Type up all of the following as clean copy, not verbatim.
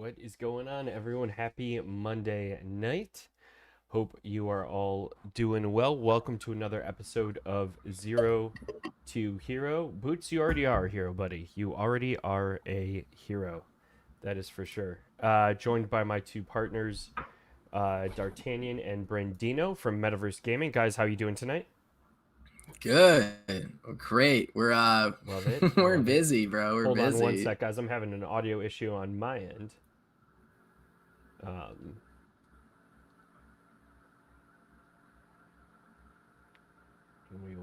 What is going on, everyone? Happy Monday night. Hope you are all doing well. Welcome to another episode of Zero to Hero. Boots, you already are a hero, buddy. You already are a hero. That is for sure. Joined by my two partners, D'Artagnan and Brandino from Metaverse Gaming. Guys, how you doing tonight? Good. Great. We're Love it. we're Love it. busy, bro. We're Hold busy. on one sec, guys. I'm having an audio issue on my end.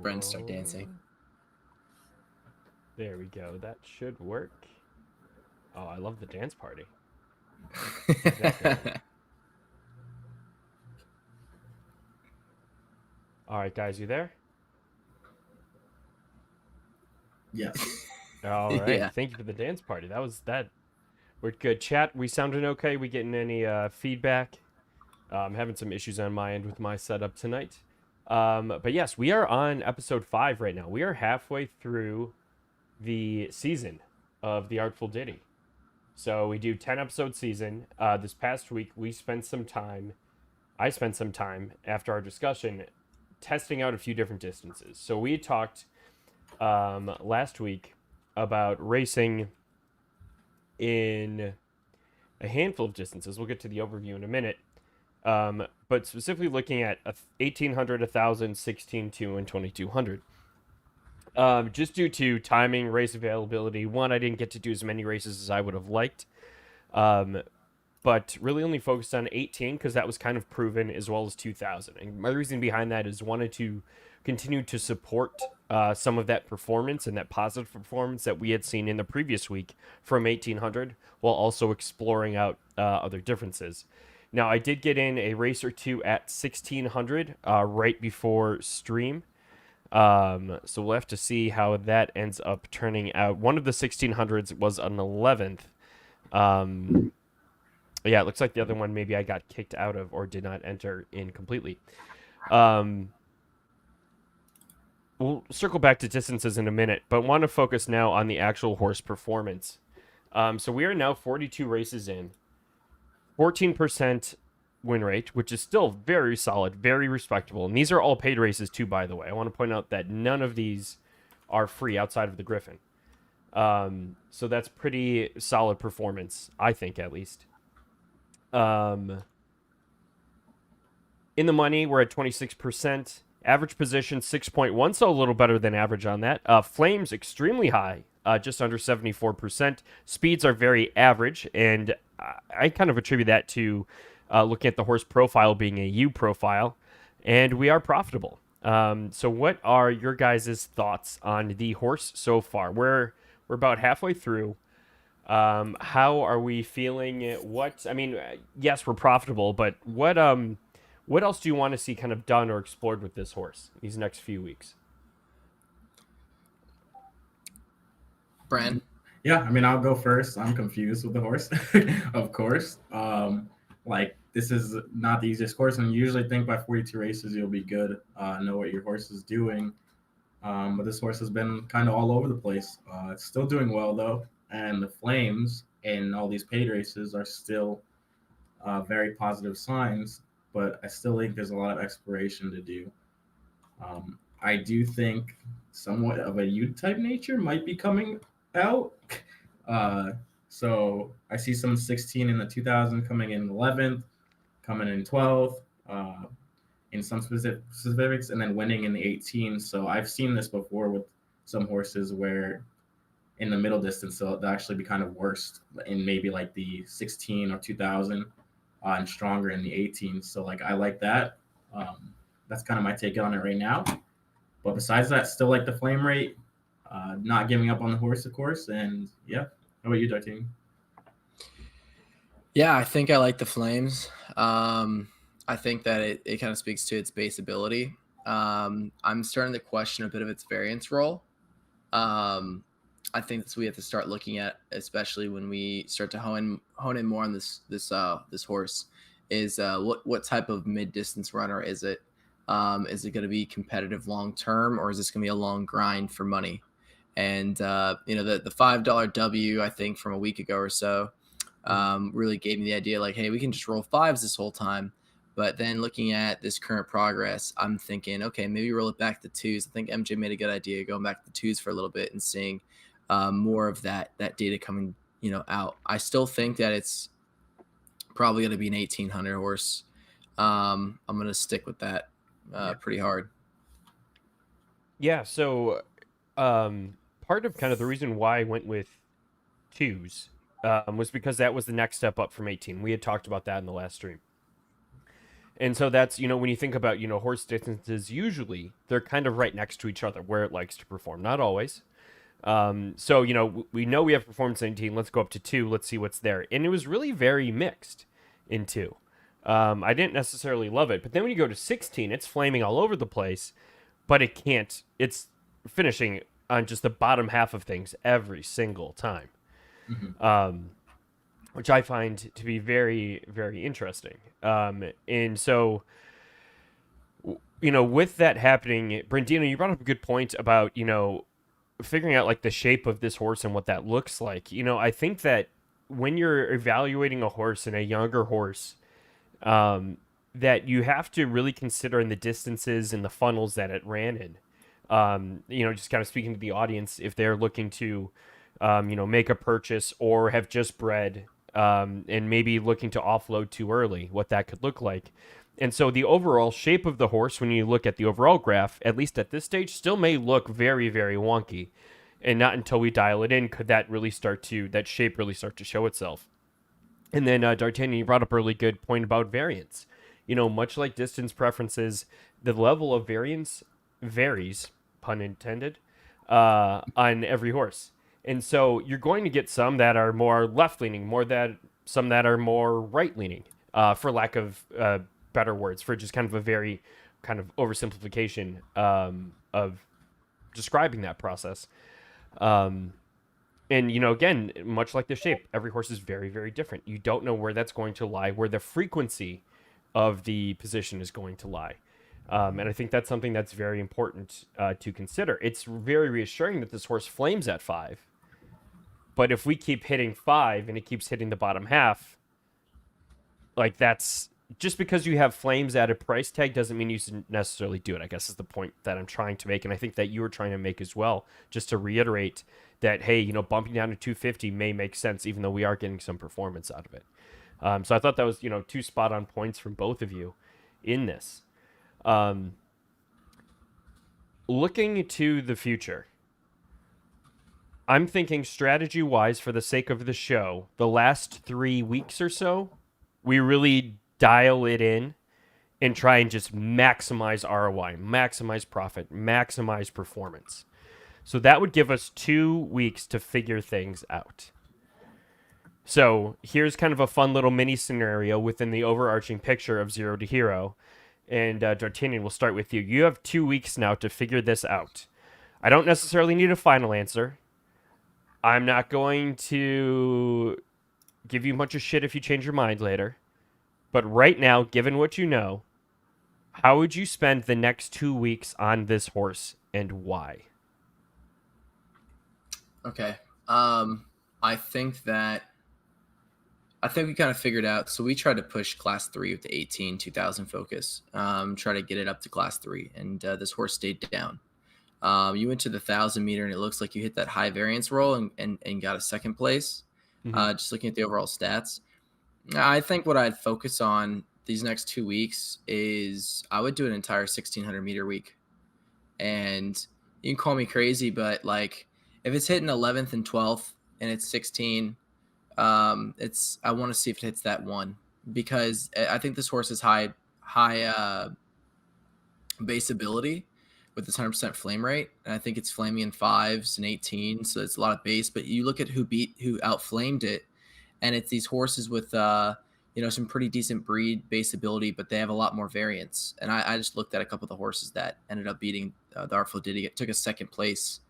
Friends start dancing. There we go. That should work. Oh, I love the dance party. All right, guys, you there? Yes. All right. Yeah. Thank you for the dance party. That. We're good. Chat, we sounding okay? We getting any feedback? I'm having some issues on my end with my setup tonight. But yes, we are on episode 5 right now. We are halfway through the season of the Artful Diddy. So we do 10 episode season. This past week, I spent some time after our discussion testing out a few different distances. So we talked last week about racing in a handful of distances. We'll get to the overview in a minute. But specifically looking at 1800, 1000, 16.2, and 2200. Just due to timing, race availability. One, I didn't get to do as many races as I would have liked. Um, but really only focused on 18 because that was kind of proven, as well as 2000. And my reason behind that is wanted to continue to support some of that performance and that positive performance that we had seen in the previous week from 1800, while also exploring out other differences. Now, I did get in a race or two at 1600 right before stream. So we'll have to see how that ends up turning out. One of the 1600s was an 11th. Yeah, it looks like the other one maybe I got kicked out of or did not enter in completely. Um, we'll circle back to distances in a minute, but want to focus now on the actual horse performance. So we are now 42 races in, 14% win rate, which is still very solid, very respectable. And these are all paid races too, by the way. I want to point out that none of these are free outside of the Griffin. So that's pretty solid performance, I think, at least. In the money, we're at 26%. Average position 6.1, so a little better than average on that. Flames extremely high, just under 74%. Speeds are very average, and I kind of attribute that to looking at the horse profile being a U profile, and we are profitable. So what are your guys' thoughts on the horse so far? We're about halfway through. How are we feeling? Yes, we're profitable, but what else do you want to see kind of done or explored with this horse these next few weeks? Brent. Yeah, I mean, I'll go first. I'm confused with the horse, of course. Like, this is not the easiest course, and you usually think by 42 races you'll be good, know what your horse is doing. But this horse has been kind of all over the place. It's still doing well, though, and the flames in all these paid races are still very positive signs, but I still think there's a lot of exploration to do. I do think somewhat of a U-type nature might be coming out. Uh, so I see some 16 in the 2000 coming in 11th, coming in 12th, in some specifics, and then winning in the 18. So I've seen this before with some horses where in the middle distance they'll actually be kind of worse in maybe like the 16 or 2000, and stronger in the 18. So like I like that. That's kind of my take on it right now. But besides that, still like the flame rate, not giving up on the horse, of course. And yeah, how about you, Dartine? Yeah, I think I like the Flames. I think that it kind of speaks to its base ability. I'm starting to question a bit of its variance role. I think that's what we have to start looking at, especially when we start to hone in more on this horse. Is what type of mid distance runner is it? Is it going to be competitive long term, or is this going to be a long grind for money? And the $5 W, I think, from a week ago or so, really gave me the idea like, hey, we can just roll fives this whole time. But then looking at this current progress, I'm thinking, okay, maybe roll it back to twos. I think MJ made a good idea going back to twos for a little bit and seeing more of that data coming out. I still think that it's probably going to be an 1800 horse. I'm going to stick with that pretty hard. Yeah, so part of kind of the reason why I went with twos was because that was the next step up from 18. We had talked about that in the last stream. And so that's, when you think about, horse distances, usually they're kind of right next to each other where it likes to perform. Not always. So, we know we have performance 19. Let's go up to 2. Let's see what's there. And it was really very mixed in 2. I didn't necessarily love it. But then when you go to 16, it's flaming all over the place. But it can't. It's finishing on just the bottom half of things every single time. Mm-hmm. Which I find to be very, very interesting. And so, with that happening, Brandino, you brought up a good point about, figuring out like the shape of this horse and what that looks like. I think that when you're evaluating a horse and a younger horse, that you have to really consider in the distances and the funnels that it ran in. Just kind of speaking to the audience, if they're looking to, make a purchase or have just bred, and maybe looking to offload too early, what that could look like. And so the overall shape of the horse, when you look at the overall graph, at least at this stage, still may look very, very wonky. And not until we dial it in could that shape really start to show itself. And then D'Artagnan, you brought up a really good point about variance. Much like distance preferences, the level of variance varies, pun intended, on every horse. And so you're going to get some that are more left-leaning, some that are more right-leaning, for lack of better words, for just kind of a very kind of oversimplification of describing that process. And, again, much like the shape, every horse is very, very different. You don't know where that's going to lie, where the frequency of the position is going to lie. And I think that's something that's very important to consider. It's very reassuring that this horse flames at 5. But if we keep hitting 5 and it keeps hitting the bottom half, like that's just because you have flames at a price tag doesn't mean you should necessarily do it, I guess is the point that I'm trying to make. And I think that you were trying to make as well, just to reiterate that, hey, bumping down to 250 may make sense, even though we are getting some performance out of it. So I thought that was, 2 spot on points from both of you in this. Looking to the future, I'm thinking strategy-wise, for the sake of the show, the last 3 weeks or so, we really dial it in and try and just maximize ROI, maximize profit, maximize performance. So that would give us 2 weeks to figure things out. So here's kind of a fun little mini scenario within the overarching picture of Zero to Hero. And D'Artagnan, we'll start with you. You have 2 weeks now to figure this out. I don't necessarily need a final answer. I'm not going to give you much of shit if you change your mind later. But right now, given what you know, how would you spend the next 2 weeks on this horse and why? Okay. I think we kind of figured out. So we tried to push class 3 with the 18 2000 focus, try to get it up to class 3. And this horse stayed down. You went to the 1,000 meter and it looks like you hit that high variance roll and got a second place. Just looking at the overall stats. I think what I'd focus on these next 2 weeks is I would do an entire 1,600 meter week. And you can call me crazy, but like if it's hitting 11th and 12th and it's 16, I want to see if it hits that 1, because I think this horse is high base ability with this 100% flame rate. And I think it's flaming in 5s and 18. So it's a lot of base, but you look at who outflamed it, and it's these horses with, some pretty decent breed base ability, but they have a lot more variance. And I just looked at a couple of the horses that ended up beating the Artful Diddy. It took a second place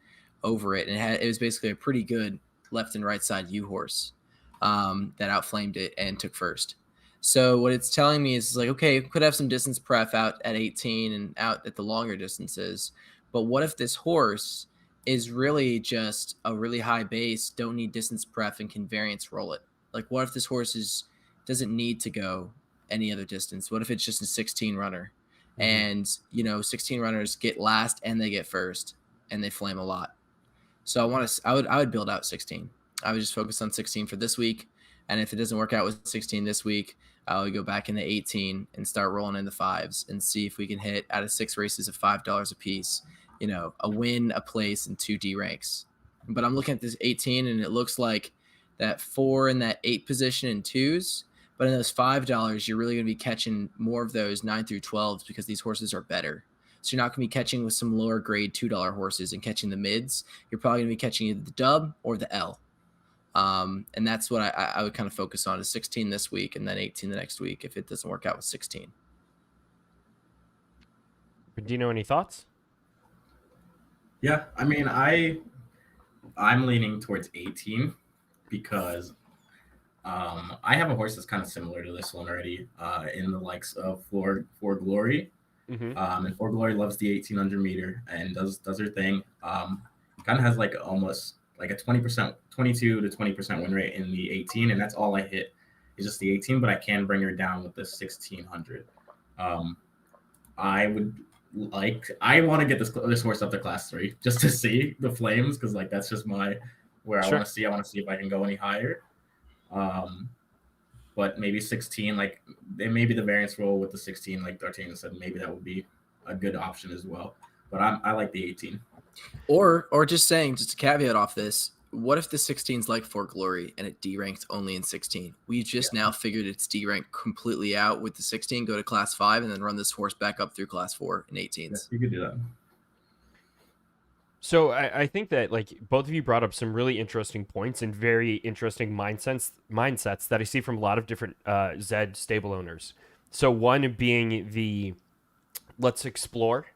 over it. And it was basically a pretty good left and right side U horse that outflamed it and took first. So what it's telling me is like, okay, could have some distance pref out at 18 and out at the longer distances. But what if this horse is really just a really high base, don't need distance pref, and can variance roll it? Like, what if this horse doesn't need to go any other distance? What if it's just a 16 runner? And, 16 runners get last and they get first and they flame a lot. So I would build out 16. I would just focus on 16 for this week. And if it doesn't work out with 16 this week, I would go back into 18 and start rolling in the 5s and see if we can hit out of 6 races of $5 a piece, a win, a place, and 2 D ranks. But I'm looking at this 18 and it looks like that 4 and that 8 position in 2s. But in those $5, you're really going to be catching more of those 9 through 12s because these horses are better. So you're not going to be catching with some lower grade $2 horses and catching the mids. You're probably going to be catching either the dub or the L. And that's what I would kind of focus on, is 16 this week and then 18 the next week if it doesn't work out with 16. Do you know any thoughts? Yeah, I mean, I'm leaning towards 18 because I have a horse that's kind of similar to this one already in the likes of For Glory. And For Glory loves the 1,800 meter and does her thing. Kind of has like almost like a 20%, 22 to 20% win rate in the 18, and that's all I hit is just the 18. But I can bring her down with the 1,600. I want to get this horse up to class 3 just to see the flames, because like that's just where I want to see. I want to see if I can go any higher. but maybe 16, like maybe the variance roll with the 16, like D'Artagnan said, maybe that would be a good option as well. But I like the 18. Or just saying, just a caveat off this, what if the 16 is like Fort Glory and it D-ranked only in 16? We just now figured it's D-ranked completely out with the 16, go to class 5, and then run this horse back up through class 4 and 18s. Yeah, you could do that. So I think that like both of you brought up some really interesting points and very interesting mindsets that I see from a lot of different Zed stable owners. So one being the let's explore.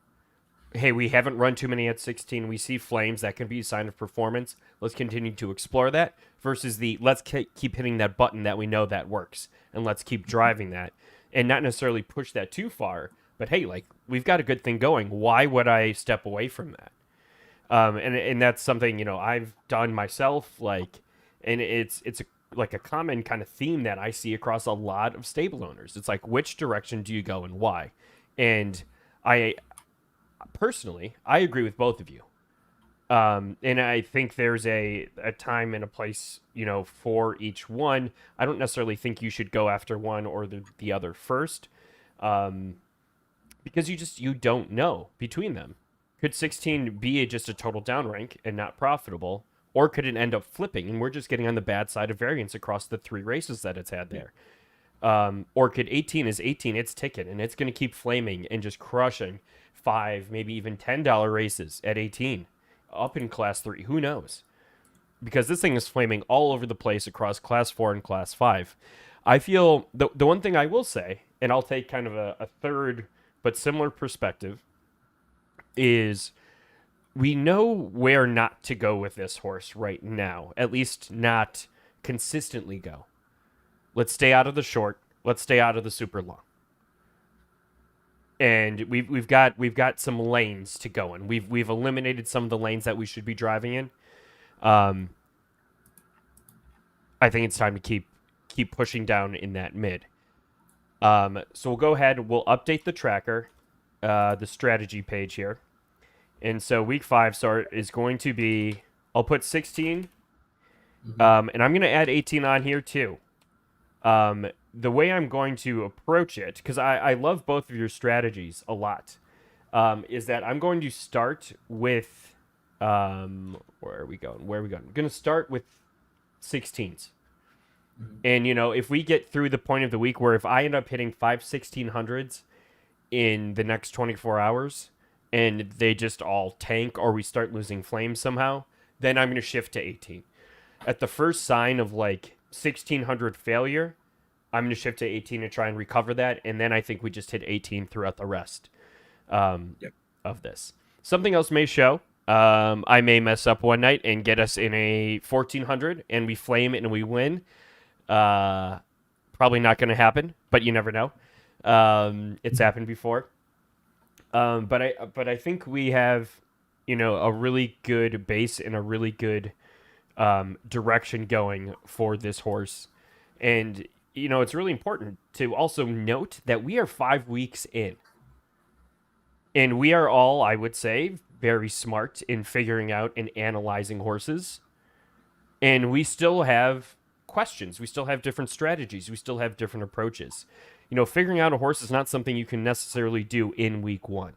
Hey, we haven't run too many at 16. We see flames. That can be a sign of performance. Let's continue to explore that versus the let's keep hitting that button that we know that works and let's keep driving that and not necessarily push that too far. But hey, like we've got a good thing going. Why would I step away from that? And that's something, you know, I've done myself, like, and it's like a common kind of theme that I see across a lot of stable owners. It's like, which direction do you go and why? And I personally, I agree with both of you. And I think there's a time and a place, you know, for each one. I don't necessarily think you should go after one or the other first, because you don't know between them. Could 16 be just a total down rank and not profitable? Or could it end up flipping and we're just getting on the bad side of variance across the 3 races that it's had there? Or could 18 is 18, it's ticking and it's going to keep flaming and just crushing $5, maybe even $10 races at 18 up in class 3. Who knows? Because this thing is flaming all over the place across class 4 and class 5. I feel the one thing I will say, and I'll take kind of a third but similar perspective, is we know where not to go with this horse right now, at least not consistently go. Let's stay out of the short. Let's stay out of the super long. And we've got some lanes to go in. We've eliminated some of the lanes that we should be driving in. I think it's time to keep pushing down in that mid. So we'll go ahead. We'll update the tracker, the strategy page here. And so week 5 start is going to be, I'll put 16, and I'm going to add 18 on here too. The way I'm going to approach it, because I love both of your strategies a lot, is that I'm going to start with, where are we going? I'm going to start with 16s. And, you know, if we get through the point of the week where if I end up hitting 5 1600s in the next 24 hours, and they just all tank or we start losing flames somehow, then I'm going to shift to 18. At the first sign of like 1600 failure, I'm going to shift to 18 and try and recover that. And then I think we just hit 18 throughout the rest of this. Something else may show. I may mess up one night and get us in a 1400 and we flame it and we win. Probably not going to happen, but you never know. It's happened before. But I think we have, you know, a really good base and a really good direction going for this horse. And, you know, it's really important to also note that we are 5 weeks in. And we are all, I would say, very smart in figuring out and analyzing horses. And we still have questions. We still have different strategies. We still have different approaches. You know, figuring out a horse is not something you can necessarily do in week 1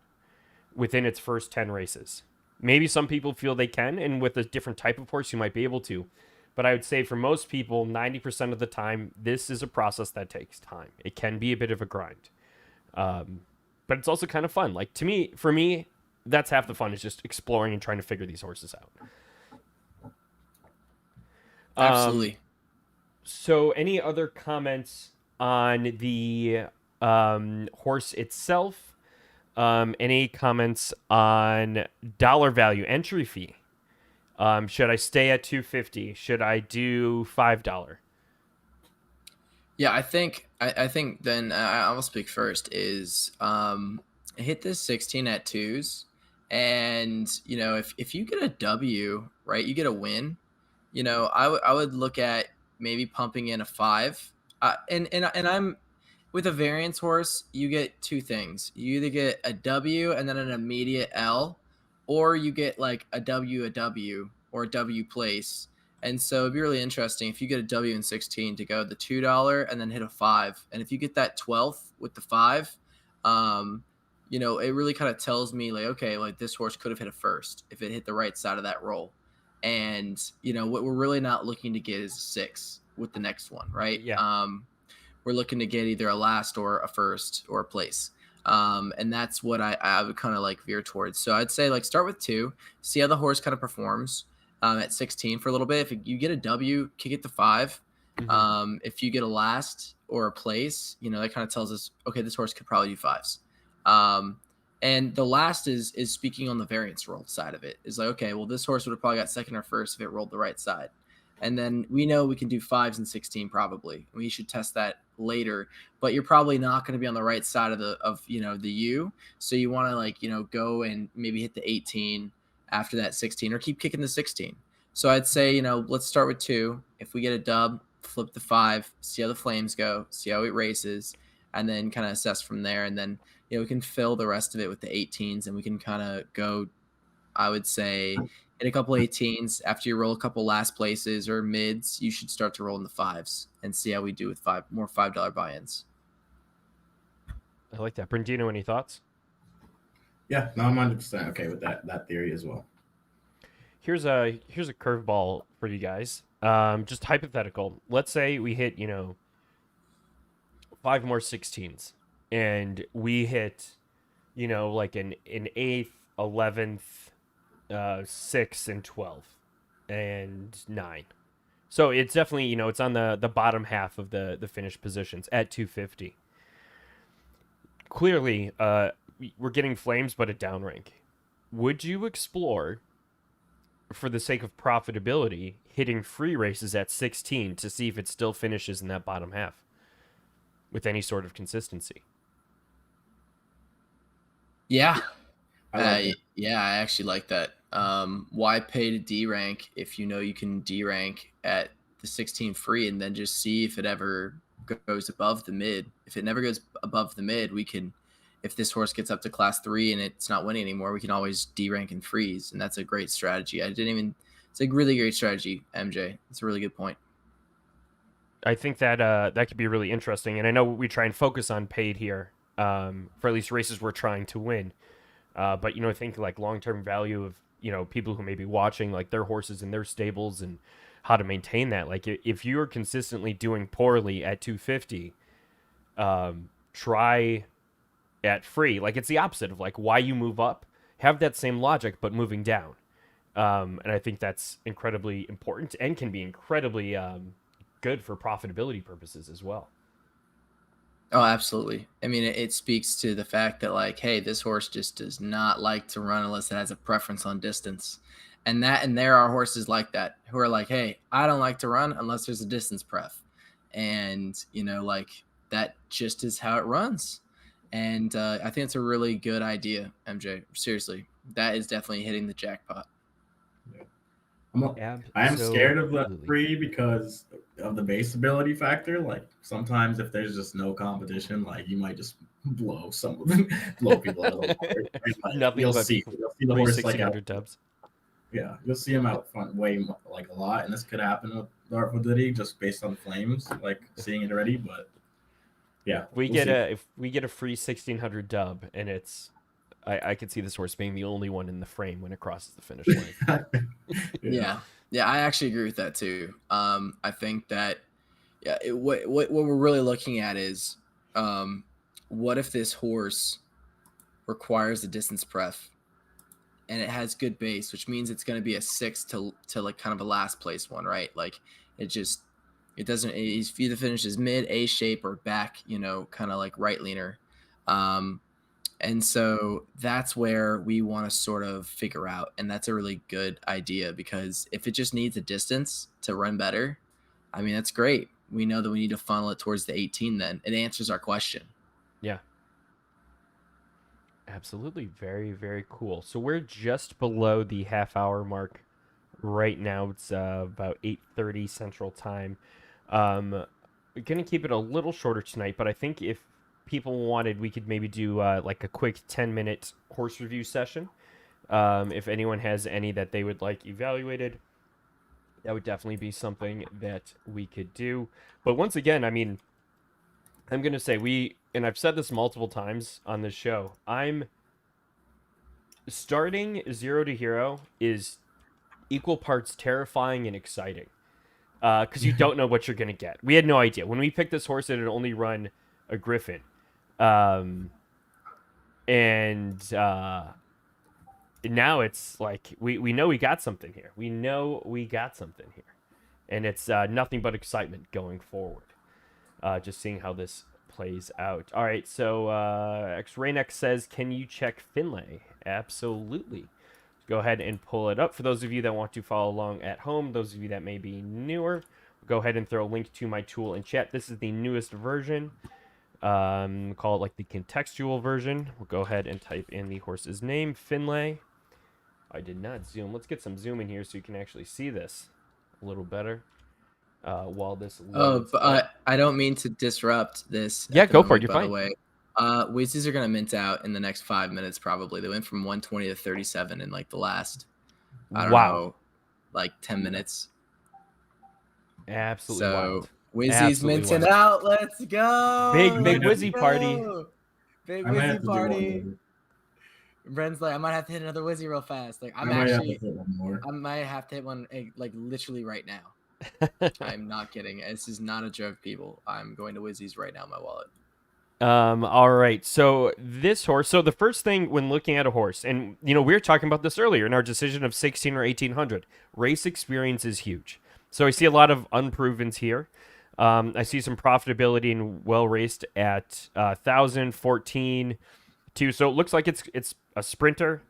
within its first 10 races. Maybe some people feel they can, and with a different type of horse, you might be able to. But I would say for most people, 90% of the time, this is a process that takes time. It can be a bit of a grind. But it's also kind of fun. Like, for me, that's half the fun, is just exploring and trying to figure these horses out. Absolutely. So any other comments on the horse itself? Any comments on dollar value, entry fee? Should I stay at $250? Should I do $5? Yeah, I think then I will speak first is hit this 16 at 2s, and you know, if you get a W, right, you get a win, you know, I would look at maybe pumping in a 5. And I'm with a variance horse, you get 2 things. You either get a W and then an immediate L, or you get like a W, or a W place, And so it'd be really interesting if you get a W in 16 to go the $2 and then hit a 5. And if you get that 12th with the 5, you know, it really kind of tells me like, okay, like this horse could have hit a first if it hit the right side of that roll. And, you know, what we're really not looking to get is a 6 with the next one, right? Yeah. We're looking to get either a last or a first or a place. And that's what I would kind of like veer towards. So I'd say like start with 2, see how the horse kind of performs at 16 for a little bit. If you get a W, kick it to 5. If you get a last or a place, you know, that kind of tells us, okay, this horse could probably do 5s. And the last is speaking on the variance roll side of it. Is like, okay, well, this horse would have probably got second or first if it rolled the right side. And then we know we can do 5s and 16 probably. We should test that later, but you're probably not going to be on the right side of the U. So you want to like, you know, go and maybe hit the 18 after that 16 or keep kicking the 16. So I'd say, you know, let's start with 2. If we get a dub, flip the 5, see how the flames go, see how it races, and then kind of assess from there. And then, you know, we can fill the rest of it with the 18s and we can kind of go, I would say, hit a couple 18s. After you roll a couple last places or mids, you should start to roll in the 5s and see how we do with more $5 buy-ins. I like that. Brindino, any thoughts? Yeah, no, I'm 100% okay with that theory as well. Here's a curveball for you guys. Just hypothetical. Let's say we hit, you know, 5 more 16s, and we hit, you know, like an 8th, 11th, 6 and 12 and 9. So it's definitely, you know, it's on the bottom half of the finished positions at 250. Clearly, we're getting flames, but a down rank. Would you explore, for the sake of profitability, hitting free races at 16 to see if it still finishes in that bottom half with any sort of consistency? Yeah. I actually like that. Why pay to D rank if you know you can D rank at the 16 free and then just see if it ever goes above the mid. If it never goes above the mid, we can, if this horse gets up to class 3 and it's not winning anymore, we can always D rank and freeze. And that's a great strategy. It's a really great strategy, MJ. It's a really good point. I think that that could be really interesting. And I know we try and focus on paid here for at least races we're trying to win. But, you know, I think like long-term value of, you know, people who may be watching like their horses in their stables and how to maintain that. Like if you're consistently doing poorly at 250, try at free. Like it's the opposite of like why you move up. Have that same logic, but moving down. And I think that's incredibly important and can be incredibly good for profitability purposes as well. Oh, absolutely. I mean, it speaks to the fact that like, hey, this horse just does not like to run unless it has a preference on distance. And there are horses like that who are like, hey, I don't like to run unless there's a distance pref. And, you know, like that just is how it runs. And I think it's a really good idea, MJ. Seriously, that is definitely hitting the jackpot. I am scared of the free because of the base ability factor. Like sometimes if there's just no competition, like you might just blow some of them, blow people out of the water. Like, Nothing you'll but see the horse like out. dubs. Yeah, you'll see him out front way like a lot, and this could happen with Artful Diddy just based on flames, like seeing it already. But yeah, if we get a free 1600 dub, and it's I could see this horse being the only one in the frame when it crosses the finish line. Yeah, I actually agree with that too. I think that what we're really looking at is what if this horse requires a distance pref and it has good base, which means it's going to be a 6 to like kind of a last place one, right? Like it doesn't, it either finishes mid A shape or back, you know, kind of like right leaner. And so that's where we want to sort of figure out. And that's a really good idea because if it just needs a distance to run better, I mean, that's great. We know that we need to funnel it towards the 18 then. It answers our question. Yeah. Absolutely. Very, very cool. So we're just below the half-hour mark right now. It's about 8:30 Central Time. We're going to keep it a little shorter tonight, but I think if people wanted, we could maybe do like a quick 10-minute horse review session. If anyone has any that they would like evaluated, That would definitely be something that we could do. But once again, I mean, I'm going to say and I've said this multiple times on this show, I'm starting 0 to hero is equal parts terrifying and exciting. Because you don't know what you're going to get. We had no idea. When we picked this horse, it had only run a Griffin. And now it's like we know we got something here. We know we got something here. And it's nothing but excitement going forward. Just seeing how this plays out. All right, so Raynex says, can you check Finlay? Absolutely. Go ahead and pull it up. For those of you that want to follow along at home, those of you that may be newer, go ahead and throw a link to my tool in chat. This is the newest version. Call it like the contextual version. We'll go ahead and type in the horse's name, Finlay. I did not zoom. Let's get some zoom in here so you can actually see this a little better while this loads. But I don't mean to disrupt this. Yeah, go for it. You're by fine. the way, Wizzies are gonna mint out in the next 5 minutes probably. They went from 120 to 37 in like the last, I don't know, like 10 minutes. Absolutely wild. Wizzy's minting out. Let's go. Big Wizzy party. Big Wizzy party. Bren's like, I might have to hit another Wizzy real fast. Like I might have to hit one like literally right now. I'm not kidding. This is not a joke, people. I'm going to Wizzy's right now in my wallet. All right. So this horse. So the first thing when looking at a horse, and we were talking about this earlier in our decision of 16 or 1800, race experience is huge. So I see a lot of unprovens here. I see some profitability and well raced at 1,000, 14, 2. So it looks like it's a sprinter.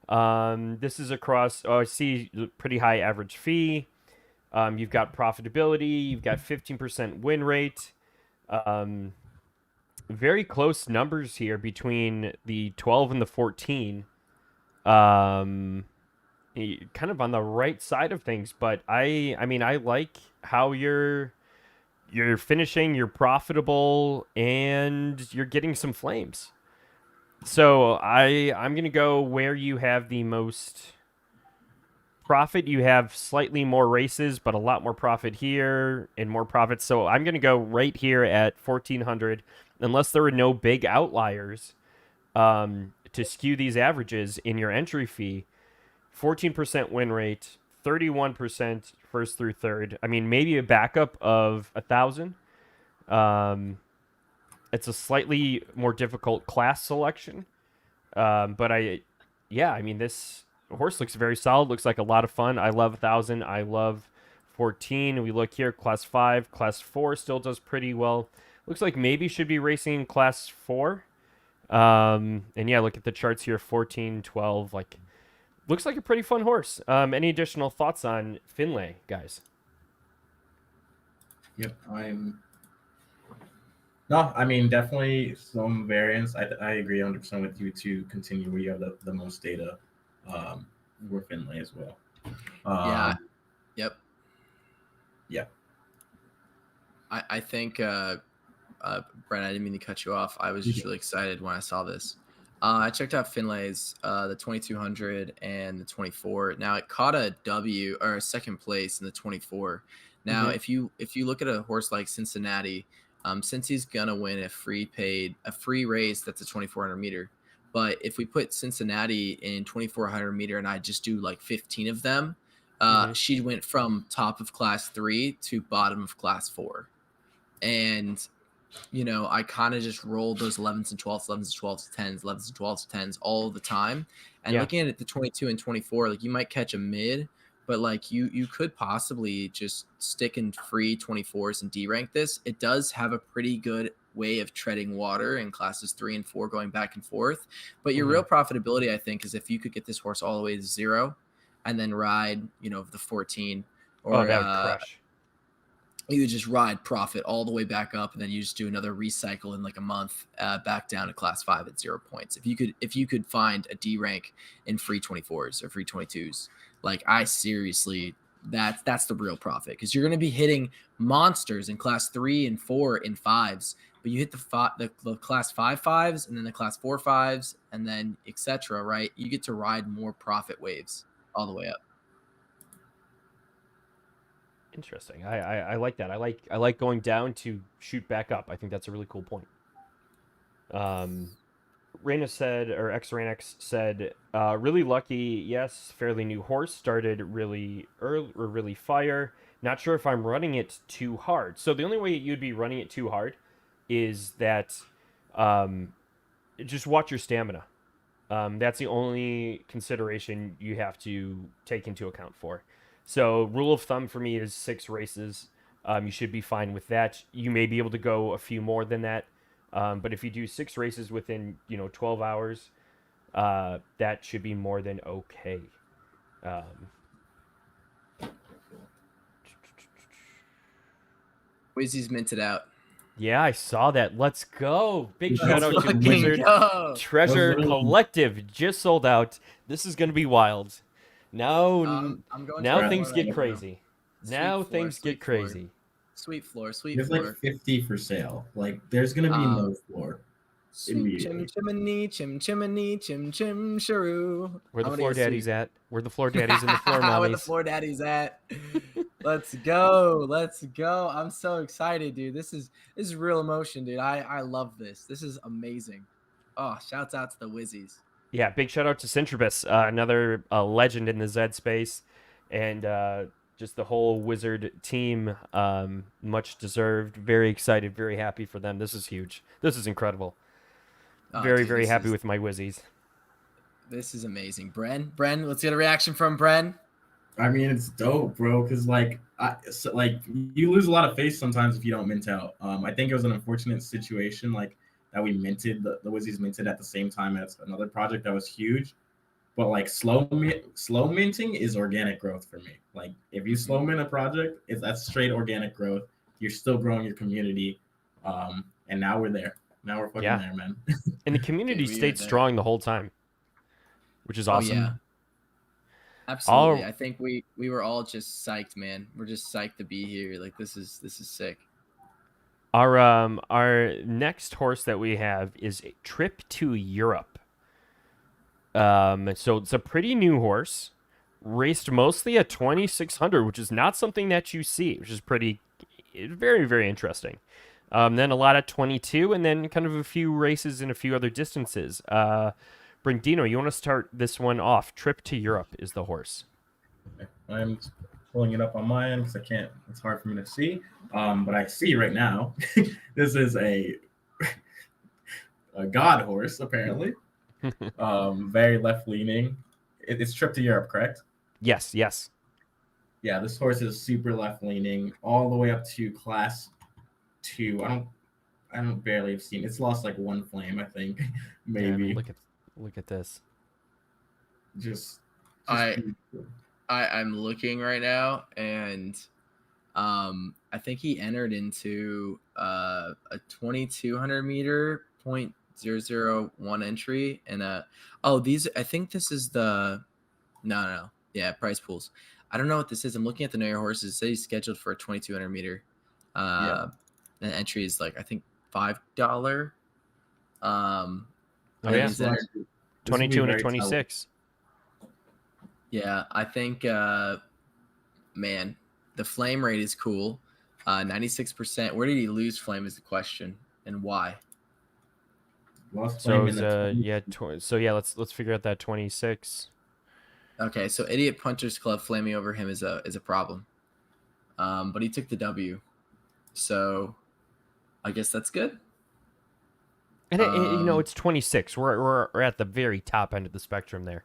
This is across. I see pretty high average fee. You've got profitability. You've got 15% win rate. Very close numbers here between the 12 and the 14. Kind of on the right side of things, but I mean I like how you're finishing, you're profitable, and you're getting some flames. So I'm gonna go where you have the most profit. You have slightly more races, but a lot more profit here and more profit. So I'm gonna go right here at 1,400, unless there are no big outliers to skew these averages in your entry fee. 14% win rate, 31% first through third. I mean, maybe a backup of 1,000. It's a slightly more difficult class selection. But I mean, this horse looks very solid. Looks like a lot of fun. I love 1,000. I love 14. We look here, class 5, class 4 still does pretty well. Looks like maybe should be racing in class 4. And yeah, look at the charts here, 14, 12, like looks like a pretty fun horse. Any additional thoughts on Finlay, guys? Yep, No, I mean, definitely some variance. I agree 100% with you to continue where you have the most data for Finlay as well. Yeah. Yep. Yeah. I think, Brent, I didn't mean to cut you off. I was just really excited when I saw this. I checked out Finlay's, the 2,200 and the 24. Now it caught a W or a second place in the 24. Now, if you look at a horse like Cincinnati, since he's gonna win a free race, that's a 2,400 meter. But if we put Cincinnati in 2,400 meter and I just do like 15 of them, she went from top of class 3 to bottom of class 4. And I kind of just rolled those 11s and 12s, 11s and 12s, 10s, 11s and 12s, 10s all the time. And looking at it, the 22 and 24, like you might catch a mid, but like you could possibly just stick in free 24s and D-rank this. It does have a pretty good way of treading water in classes 3 and 4 going back and forth. But your real profitability, I think, is if you could get this horse all the way to 0 and then ride, the 14 or that would crush. You would just ride profit all the way back up, and then you just do another recycle in like a month, back down to class 5 at 0 points. If you could find a D rank in free 24s or free 22s, like I seriously, that's the real profit, because you're going to be hitting monsters in class 3 and 4 and 5s, but you hit the class 5 5s and then the class 4 5s and then etc. Right? You get to ride more profit waves all the way up. Interesting. I like that. I like going down to shoot back up. I think that's a really cool point. Raina said, or XRainX said, really lucky. Yes, fairly new horse. Started really early or really fire. Not sure if I'm running it too hard. So the only way you'd be running it too hard is that um, just watch your stamina. That's the only consideration you have to take into account for. So rule of thumb for me is 6 races. You should be fine with that. You may be able to go a few more than that, but if you do 6 races within 12 hours, that should be more than okay. Um, Wizzy's minted out. yeah, I saw that. Let's go! Big Let's shout out to fucking Wizard go. Treasure Let's go. Collective. Just sold out. This is gonna be wild. Now, I'm going now to things floor get right now. crazy. Now Sweet floor, things sweet get floor. crazy. Sweet floor, sweet There's floor. like 50 for sale. Like there's gonna be no floor. Sweet chim chimney, chim chimney, chim chim shiroo. Where the I'm gonna floor go daddies sweet. at? Where the floor daddies and the floor Where the mommies? floor daddies at? Let's go. Let's go. I'm so excited, dude. This is real emotion, dude. I love this. This is amazing. Oh, shouts out to the Wizzies. Yeah, big shout out to Centribus, another legend in the Zed space, and just the whole Wizard team. Much deserved. Very excited. Very happy for them. This is huge. This is incredible. Oh, Very, dude, very this happy is- with my Wizzies. This is amazing. Bren, let's get a reaction from Bren. I mean, it's dope, bro. Because like you lose a lot of face sometimes if you don't mint out. I think it was an unfortunate situation like that we minted the Wizzies minted at the same time as another project that was huge. But like slow minting is organic growth for me. Like if you slow mint a project, that's straight organic growth. You're still growing your community, and now we're there. Now we're fucking Yeah. there, man. And the community Dude, we stayed are there. strong the whole time, which is awesome. Oh yeah. Absolutely. I think we were all just psyched, man. We're just psyched to be here. Like this is sick. Our next horse that we have is a Trip to Europe. So it's a pretty new horse, raced mostly at 2600, which is not something that you see, which is very, very interesting. Then a lot at 22, and then kind of a few races in a few other distances. Brindino, you want to start this one off? Trip to Europe is the horse. I'm pulling it up on my end because I can't. It's hard for me to see. But I see right now. This is a god horse, apparently. Very left leaning. It's Trip to Europe, correct? Yes. Yeah, this horse is super left leaning, all the way up to class 2. I don't barely have seen. It's lost like 1 flame, I think, maybe. Yeah, look at this. Just I'm looking right now, and I think he entered into a 2200 meter 0.001 entry, and I think this is the yeah, prize pools. I don't know what this is. I'm looking at the Know Your Horses. It says he's scheduled for a 2200 meter. The entry is like I think $5. Oh yeah, he's entered- 22 and a 26. Yeah, I think, man, the flame rate is cool. 96%. Where did he lose flame is the question, and why? lost So flame it's, in the 20. Let's figure out that 26. Okay, so Idiot Punchers Club flaming over him is a problem. But he took the W, so I guess that's good. And it's 26. We're at the very top end of the spectrum there.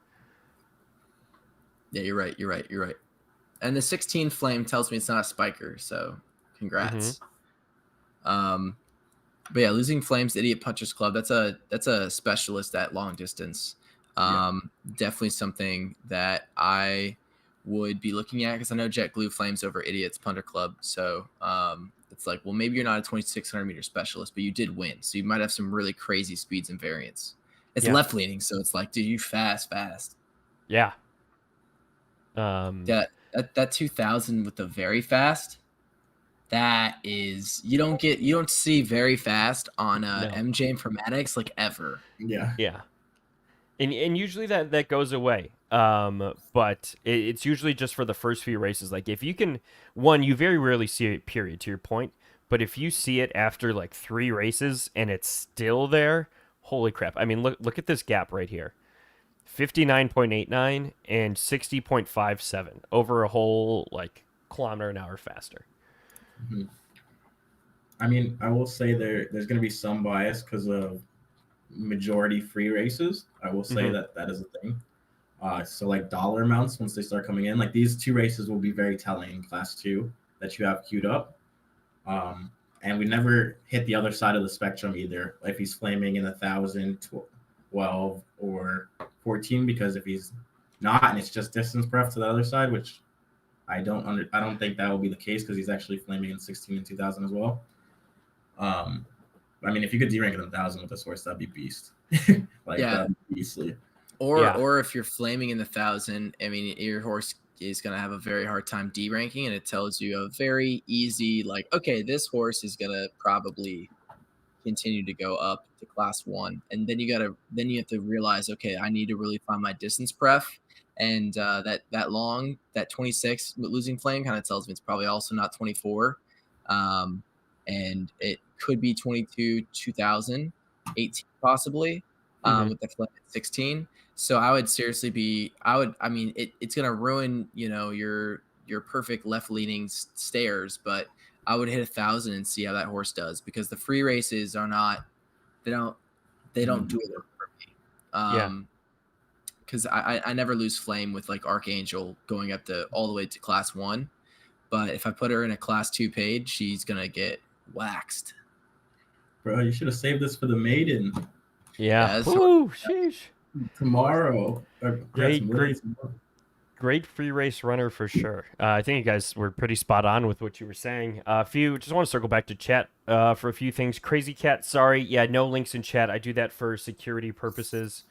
Yeah, you're right. And the 16 flame tells me it's not a spiker, so congrats. But yeah, losing flames, Idiot Punchers Club. That's a specialist at long distance. Definitely something that I would be looking at because I know Jet Glue flames over Idiots Punter Club. So it's like, well, maybe you're not a 2600 meter specialist, but you did win, so you might have some really crazy speeds and variants. It's left leaning, so it's like, dude, you fast. Yeah. That 2000 with the very fast. That is, you don't see very fast on MJ Informatics like ever. Yeah. Yeah. And usually that goes away. But it's usually just for the first few races. Like if you can, one, you very rarely see it. Period. To your point, but if you see it after like 3 races and it's still there, holy crap! I mean, look at this gap right here. 59.89 and 60.57 over a whole like kilometer an hour faster. Mhm. I mean, I will say there's going to be some bias because of majority free races. I will say Mhm. that is a thing. So like dollar amounts once they start coming in, like these 2 races will be very telling in class 2 that you have queued up. And we never hit the other side of the spectrum either. If he's flaming in 1,000, 12, or 14, because if he's not and it's just distance pref to the other side, which I don't think that will be the case because he's actually flaming in 16 and 2,000 as well. I mean, if you could D rank in 1,000 with this horse, that'd be beast. Like Yeah. that'd be beastly. Or if you're flaming in the 1,000, I mean, your horse is going to have a very hard time D ranking, and it tells you a very easy, like, okay, this horse is going to probably continue to go up to class 1, and then you have to realize, okay, I need to really find my distance pref, and that 26 losing flame kind of tells me it's probably also not 24, and it could be 22 2000, 18 possibly, Mhm. with the flame at 16. So I would seriously I mean, it's gonna ruin, your perfect left leaning stairs, but I would hit 1,000 and see how that horse does, because the free races are not, they don't do it for me. Yeah. Because I never lose flame with like Archangel going up to all the way to class 1, but if I put her in a class 2 page, she's gonna get waxed. Bro, you should have saved this for the maiden Yeah. That's Ooh, sheesh. tomorrow. Great, great free race runner for sure. I think you guys were pretty spot on with what you were saying. A few, just want to circle back to chat for a few things. Crazy Cat, sorry, yeah, no links in chat. I do that for security purposes.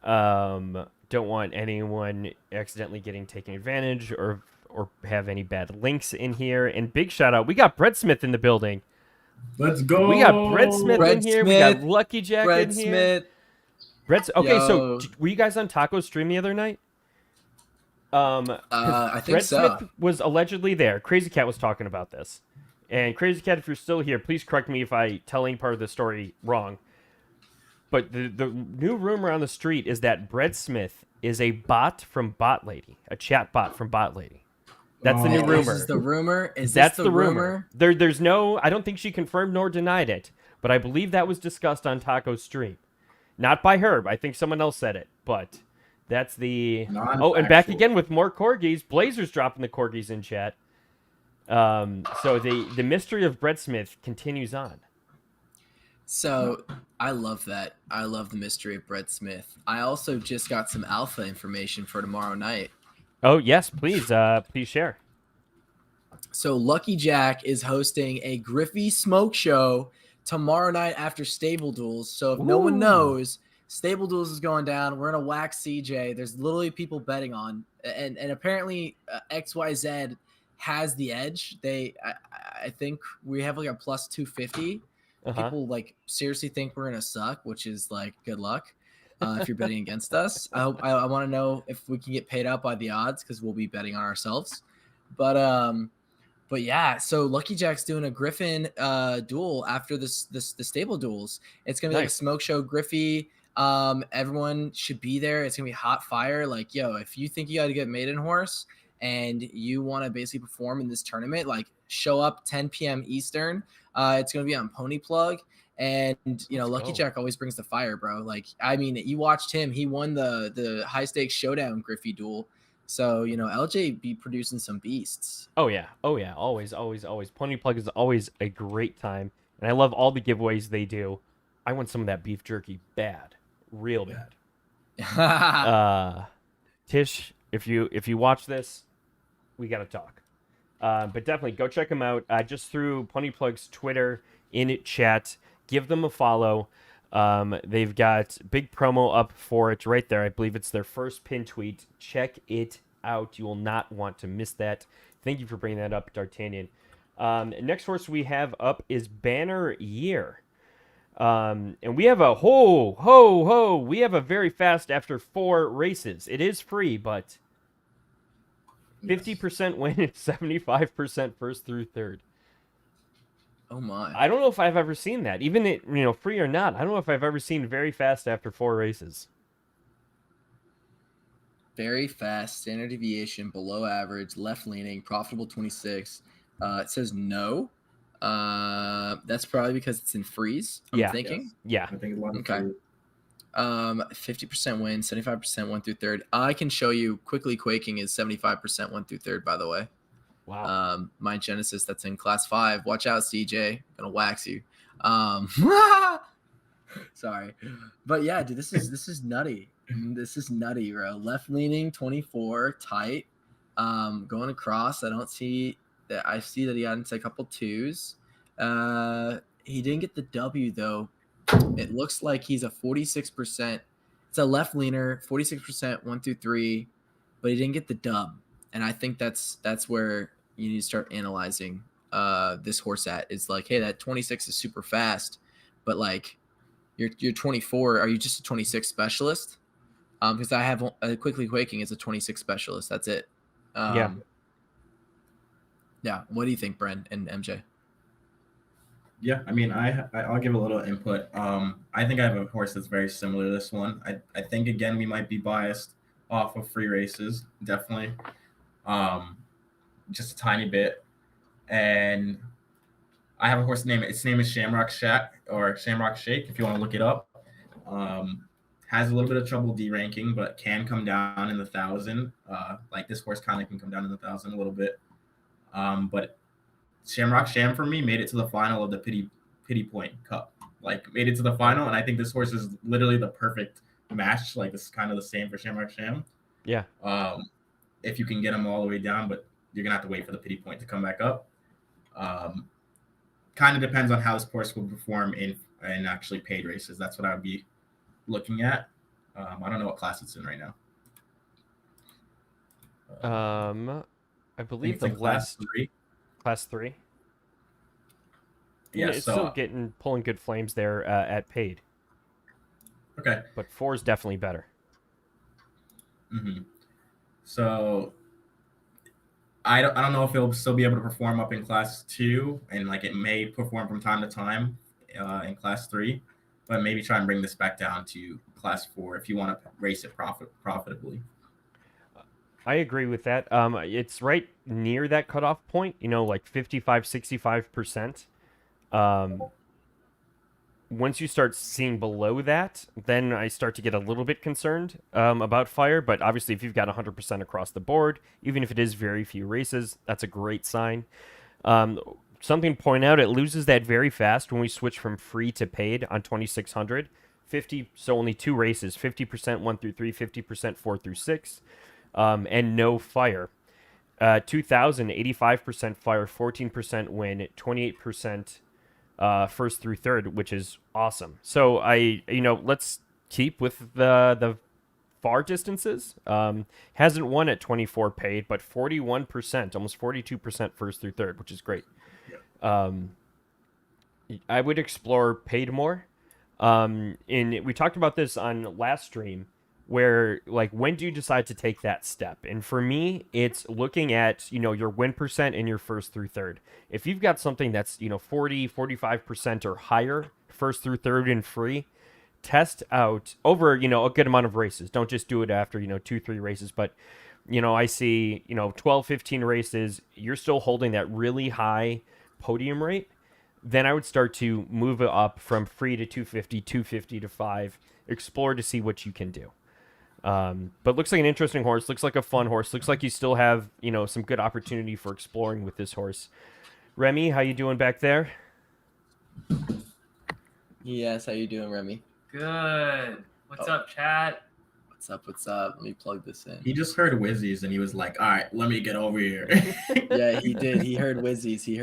Don't want anyone accidentally getting taken advantage or have any bad links in here. And big shout out, we got Brett Smith in the building. Let's go. We got Brett Smith Brett in here. We got Smith. Lucky Jack Brett in here. Smith. Brett's okay. So Yo. were you guys on Taco stream the other night? 'Cause I think Brett so. Smith was allegedly there. Crazy Cat was talking about this. And Crazy Cat, if you're still here, please correct me if I tell any part of the story wrong. But the new rumor on the street is that Brett Smith is a bot from Bot Lady, a chat bot from Bot Lady. That's the new rumor. This is the rumor. That's the rumor. There's no. I don't think she confirmed nor denied it, but I believe that was discussed on Taco's stream, not by her. I think someone else said it, but that's the. Oh, and back again with more corgis. Blazer's dropping the corgis in chat. So the mystery of Brett Smith continues on. So I love that. I love the mystery of Brett Smith. I also just got some alpha information for tomorrow night. Oh yes, please, please share. So Lucky Jack is hosting a Griffey smoke show tomorrow night after Stable Duels. So if no one knows, Stable Duels is going down. We're gonna wax CJ. There's literally people betting on, and apparently XYZ has the edge. I think we have like a plus 250. People like seriously think we're gonna suck, which is like good luck if you're betting against us. I want to know if we can get paid out by the odds, because we'll be betting on ourselves. But yeah, so Lucky Jack's doing a Griffin duel after the Stable Duels. It's gonna be like a smoke show. Griffey, everyone should be there. It's gonna be hot fire. Like, yo, if you think you got to get maiden horse and you want to basically perform in this tournament, like show up 10 p.m. Eastern. It's gonna be on Pony Plug, and Lucky Jack always brings the fire, bro. Like, I mean, you watched him; he won the high stakes showdown Griffey duel. So LJ be producing some beasts. Oh yeah, always. Pony Plug is always a great time, and I love all the giveaways they do. I want some of that beef jerky bad, real bad. Tish, if you watch this, we gotta talk. But definitely go check them out. Just through Pony Plug's Twitter in chat. Give them a follow. They've got big promo up for it right there. I believe it's their first pin tweet. Check it out. You will not want to miss that. Thank you for bringing that up, D'Artagnan. Next horse we have up is Banner Year. And we have a ho. We have a very fast after 4 races. It is free, but 50% win and 75% first through third. Oh my. I don't know if I've ever seen that. Even it, free or not. I don't know if I've ever seen very fast after 4 races. Very fast, standard deviation, below average, left leaning, profitable 26. It says no. That's probably because it's in freeze. I'm thinking. Yes. Yeah. I think a lot of Okay. 50% win, 75% 1 through 3rd. I can show you quickly quaking is 75% 1 through 3rd, by the way. Wow. My Genesis that's in class 5. Watch out, CJ. Gonna wax you. Sorry. But yeah, dude, this is nutty. This is nutty, bro. Left leaning, 24, tight. Going across. I don't see that. I see that he had a couple 2s. He didn't get the W though. It looks like he's a 46%. It's a left leaner, 46%, 1 through 3, but he didn't get the dub. And I think that's where you need to start analyzing this horse at. It's like, hey, that 26 is super fast, but like you're 24. Are you just a 26 specialist? Because I have quickly quaking as a 26 specialist. That's it. Yeah. Yeah. What do you think, Bren and MJ? Yeah, I mean, I'll give a little input. I think I have a horse that's very similar to this one. I think again we might be biased off of free races, definitely, just a tiny bit. And I have a horse name. Its name is Shamrock Shack or Shamrock Shake, if you want to look it up. Has a little bit of trouble D-ranking, but can come down in the 1,000. Like this horse kind of can come down in the 1,000 a little bit. But Shamrock Sham for me made it to the final of the Pity Point Cup. Like made it to the final, and I think this horse is literally the perfect match. Like it's kind of the same for Shamrock Sham. Yeah. If you can get him all the way down, but you're gonna have to wait for the Pity Point to come back up. Kind of depends on how this horse will perform in actually paid races. That's what I would be looking at. I don't know what class it's in right now. I believe it's in class 3. Class 3. Yeah, it's still pulling good flames there at paid. Okay. But 4 is definitely better. Mm-hmm. So I don't know if it'll still be able to perform up in class 2, and like it may perform from time to time in class 3, but maybe try and bring this back down to class 4 if you want to race it profitably. I agree with that. It's right near that cutoff point, like 55, 65%. Once you start seeing below that, then I start to get a little bit concerned about fire. But obviously, if you've got 100% across the board, even if it is very few races, that's a great sign. Something to point out, it loses that very fast when we switch from free to paid on 2600. 50, so only 2 races, 50% 1 through 3, 50% 4 through 6, and no fire. 2000, 85% fire, 14% win, 28% first through third, which is awesome. So let's keep with the far distances. Hasn't won at 24 paid, but 41%, almost 42% first through third, which is great. I would explore paid more. We talked about this on last stream, where like when do you decide to take that step? And for me, it's looking at your win percent in your first through third. If you've got something that's 40, 45% or higher first through third and free, test out over a good amount of races. Don't just do it after 2-3 races, but I see 12, 15 races, you're still holding that really high podium rate. Then I would start to move it up from free to 250, 250 to 5, explore to see what you can do. But looks like an interesting horse. Looks like a fun horse. Looks like you still have, some good opportunity for exploring with this horse. Remy, how you doing back there? Yes, how you doing, Remy? Good. What's up, chat? What's up? Let me plug this in. He just heard Wizzies and he was like, all right, let me get over here. Yeah, he did. He heard Wizzies. Do you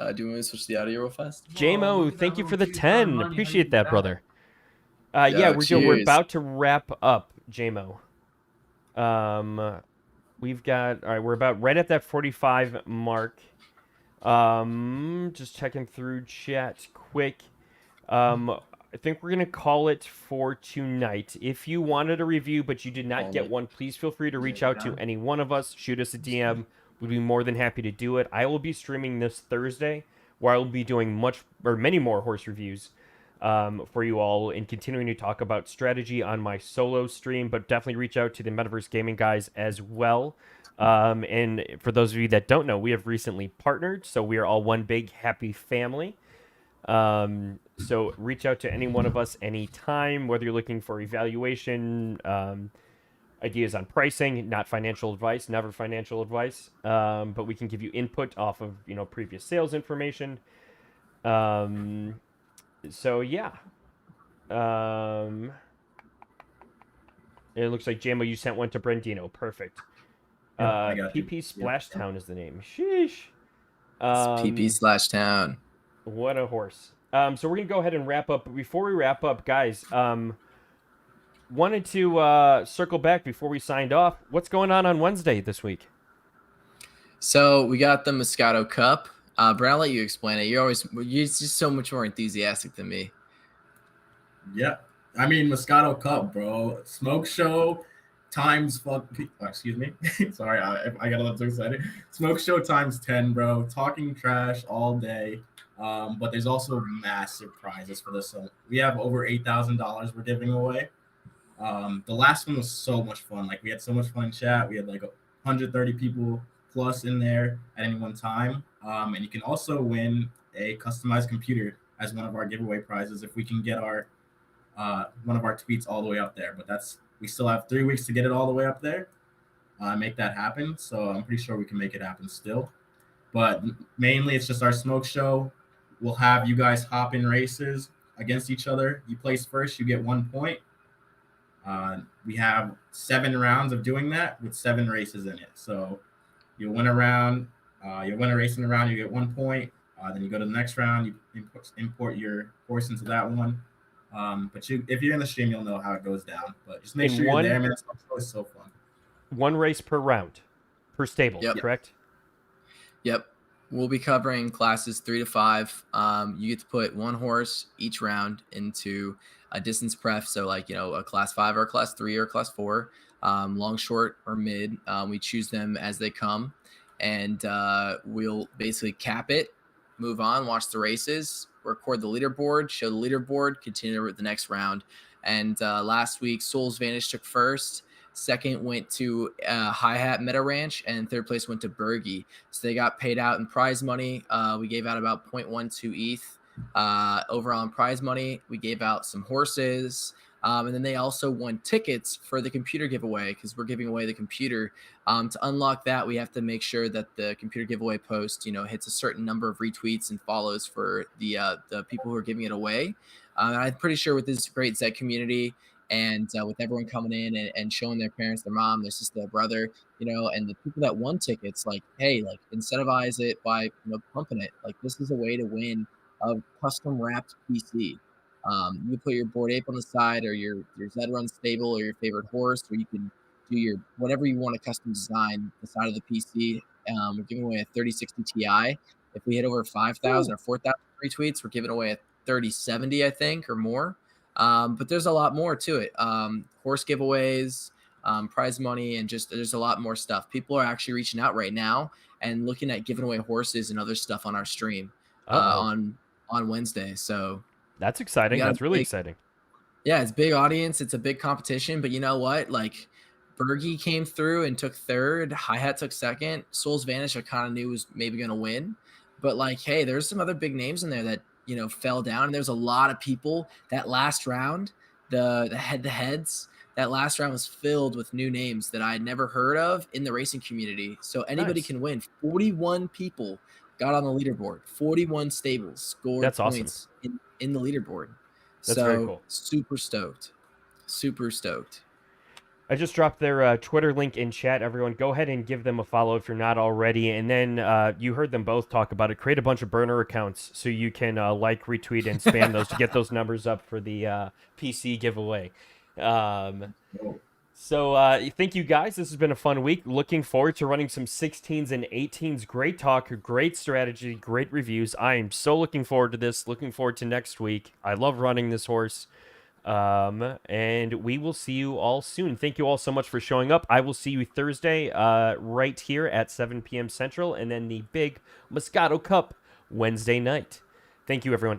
want me to switch the audio real fast? JMO, thank you for the 10. Appreciate that, brother. Yo, we're about to wrap up, JMO. We're about right at that 45 mark. Just checking through chat quick. I think we're gonna call it for tonight. If you wanted a review but you did not get one, please feel free to reach out to any one of us. Shoot us a DM. We'd be more than happy to do it. I will be streaming this Thursday, where I will be doing many more horse reviews for you all and continuing to talk about strategy on my solo stream. But definitely reach out to the Metaverse Gaming guys as well. And for those of you that don't know, we have recently partnered, so we are all one big happy family. So reach out to any one of us anytime, whether you're looking for evaluation, ideas on pricing, not financial advice, never financial advice. But we can give you input off of, previous sales information. So yeah. It looks like Jambo, you sent one to Brendino. Perfect. I got you. PP Splashtown is the name. Sheesh. PP/town. What a horse. So we're going to go ahead and wrap up. But before we wrap up, guys, wanted to circle back before we signed off. What's going on Wednesday this week? So we got the Moscato Cup. Brent, I'll let you explain it. You're just so much more enthusiastic than me. Yeah. I mean, Moscato Cup, bro. Smoke show times excuse me. Sorry, I got a little too excited. Smoke show times 10, bro. Talking trash all day. But there's also massive prizes for this. So we have over $8,000 we're giving away. The last one was so much fun. Like, we had so much fun in chat. We had like 130 people plus in there at any one time. And you can also win a customized computer as one of our giveaway prizes if we can get our one of our tweets all the way up there. But we still have 3 weeks to get it all the way up there. Make that happen. So I'm pretty sure we can make it happen still. But mainly it's just our smoke show. We'll have you guys hop in races against each other. You place first, you get 1 point. We have 7 rounds of doing that with 7 races in it. So you'll win a round, you'll win a race in a round, you get 1 point. Then you go to the next round, you import your horse into that one. But if you're in the stream, you'll know how it goes down. But just make sure you're there, man. It's so fun. 1 race per round, per stable, correct? Yep. We'll be covering classes 3 to 5. You get to put 1 horse each round into a distance pref. So like, a class 5 or a class 3 or a class 4, long, short, or mid. We choose them as they come, and we'll basically cap it, move on, watch the races, record the leaderboard, show the leaderboard, continue with the next round. And last week, Soul's Vanish took first. Second went to Hi-Hat Meta Ranch, and third place went to Bergie. So they got paid out in prize money. We gave out about 0.12 ETH overall in prize money. We gave out some horses. And then they also won tickets for the computer giveaway, because we're giving away the computer. To unlock that, we have to make sure that the computer giveaway post, hits a certain number of retweets and follows for the people who are giving it away. And I'm pretty sure with this great Zed community, and with everyone coming in and showing their parents, their mom, their sister, their brother, and the people that won tickets, like, hey, like, incentivize it by, pumping it. Like, this is a way to win a custom wrapped PC. You put your Bored Ape on the side, or your Zed Run stable, or your favorite horse, or you can do your whatever you want to custom design the side of the PC. We're giving away a 3060 Ti. If we hit over 5,000 or 4,000 retweets, we're giving away a 3070, I think, or more. But there's a lot more to it. Horse giveaways, prize money, and just there's a lot more stuff. People are actually reaching out right now and looking at giving away horses and other stuff on our stream on Wednesday. So that's exciting. That's really exciting. Yeah, it's a big audience. It's a big competition. But you know what? Like, Bergie came through and took third. Hi-Hat took second. Soul's Vanish, I kind of knew was maybe going to win. But, like, hey, there's some other big names in there that, fell down. And there's a lot of people. That last round, the head-to-heads, that last round was filled with new names that I had never heard of in the racing community. So anybody can win. 41 people got on the leaderboard. 41 stables scored points in the leaderboard. That's very cool. Super stoked. I just dropped their Twitter link in chat. Everyone, go ahead and give them a follow if you're not already. And then you heard them both talk about it. Create a bunch of burner accounts so you can retweet, and spam those to get those numbers up for the PC giveaway. So thank you guys. This has been a fun week. Looking forward to running some 16s and 18s. Great talk, great strategy, great reviews. I am so looking forward to this. Looking forward to next week. I love running this horse. And we will see you all soon. Thank you all so much for showing up. I will see you Thursday right here at 7 p.m. Central, and then the big Moscato Cup Wednesday night. Thank you, everyone.